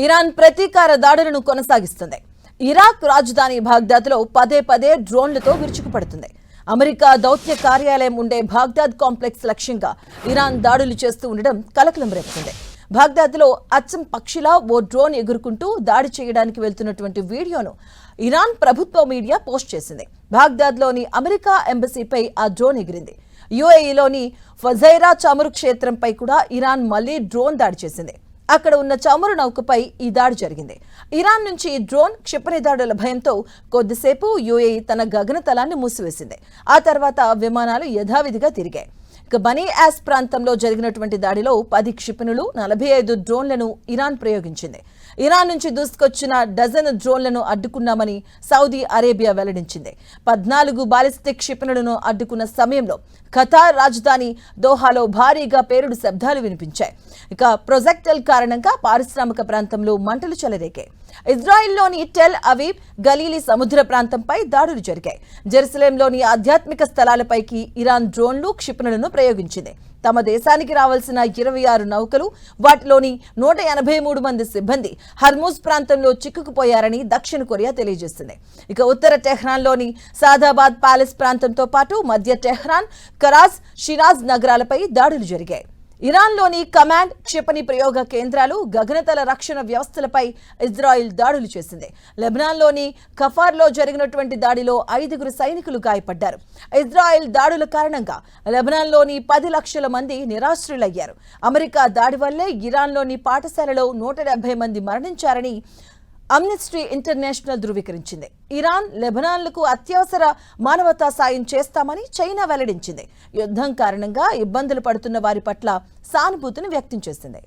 Iran ప్రతీకార దాడులను కొనసాగిస్తుంది. ఇరాక్ రాజధాని బాగ్దాద్లో పదే పదే డ్రోన్లతో విరుచుకుపడుతుంది. అమెరికా దౌత్య కార్యాలయం ఉండే బాగ్దాద్ కాంప్లెక్స్ లక్ష్యంగా ఇరాన్ దాడులు చేస్తూ ఉండడం కలకలం రేపుతుంది. బాగ్దాద్లో అచ్చం పక్షిలా ఓ డ్రోన్ ఎగురుకుంటూ దాడి చేయడానికి వెళ్తున్నటువంటి వీడియోను ఇరాన్ ప్రభుత్వ మీడియా పోస్ట్ చేసింది. బాగ్దాద్లోని అమెరికా ఎంబసీపై ఆ డ్రోన్ ఎగిరింది. యుఏఈలోని ఫజైరా చమురు క్షేత్రంపై కూడా ఇరాన్ మళ్లీ డ్రోన్ దాడి చేసింది. అక్కడ ఉన్న చమురు నౌకపై ఈ దాడి జరిగింది. ఇరాన్ నుంచి డ్రోన్ క్షిపణి దాడుల భయంతో కొద్దిసేపు యుఏఈ తన గగనతలాన్ని మూసివేసింది. ఆ తర్వాత విమానాలు యథావిధిగా తిరిగాయి. ఇక బనీ యాస్ ప్రాంతంలో జరిగినటువంటి దాడిలో 10 క్షిపణులు 45 డ్రోన్లను ఇరాన్ ప్రయోగించింది. ఇరాన్ నుంచి దూసుకొచ్చిన డజన్ డ్రోన్లను అడ్డుకున్నామని సౌదీ అరేబియా వెల్లడించింది. 14 బాలిస్టిక్ క్షిపణులను అడ్డుకున్న సమయంలో ఖతార్ రాజధాని దోహాలో భారీగా పేలుడు శబ్దాలు వినిపించాయి. ఇక ప్రొజెక్టైల్ కారణంగా పారిశ్రామిక ప్రాంతంలో మంటలు చెలరేగాయి. ఇజ్రాయిల్లోని టెల్ అవీవ్ గలీలీ సముద్ర ప్రాంతంపై దాడులు జరిగాయి. జెరూసలేంలోని ఆధ్యాత్మిక స్థలాలపైకి ఇరాన్ డ్రోన్లు క్షిపణులను ప్రయోగించింది. తమ దేశానికి రావాల్సిన 26 నౌకలు, వాటిలోని 183 మంది సిబ్బంది హర్మూజ్ ప్రాంతంలో చిక్కుకుపోయారని దక్షిణ కొరియా తెలియజేసింది. ఇక ఉత్తర టెహ్రాన్లోని సాదాబాద్ ప్యాలెస్ ప్రాంతంతో పాటు మధ్య టెహ్రాన్, కరాజ్, షిరాజ్ నగరాలపై దాడులు జరిగాయి. ఇరాన్లోని కమాండ్, క్షిపణి ప్రయోగ కేంద్రాలు, గగనతల రక్షణ వ్యవస్థలపై ఇజ్రాయిల్ దాడులు చేసింది. లెబనాన్లోని ఖఫార్లో జరిగినటువంటి దాడిలో 5 సైనికులు గాయపడ్డారు. ఇజ్రాయిల్ దాడుల కారణంగా లెబనాన్లోని 10 లక్షల మంది నిరాశ్రులయ్యారు. అమెరికా దాడి వల్లే ఇరాన్లోని పాఠశాలలో 170 మంది మరణించారని అమ్నెస్టీ ఇంటర్నేషనల్ ధృవీకరించింది. ఇరాన్, లెబనాన్లకు అత్యవసర మానవతా సాయం చేస్తామని చైనా వెల్లడించింది. యుద్ధం కారణంగా ఇబ్బందులు పడుతున్న వారి పట్ల సానుభూతిని వ్యక్తం చేసింది.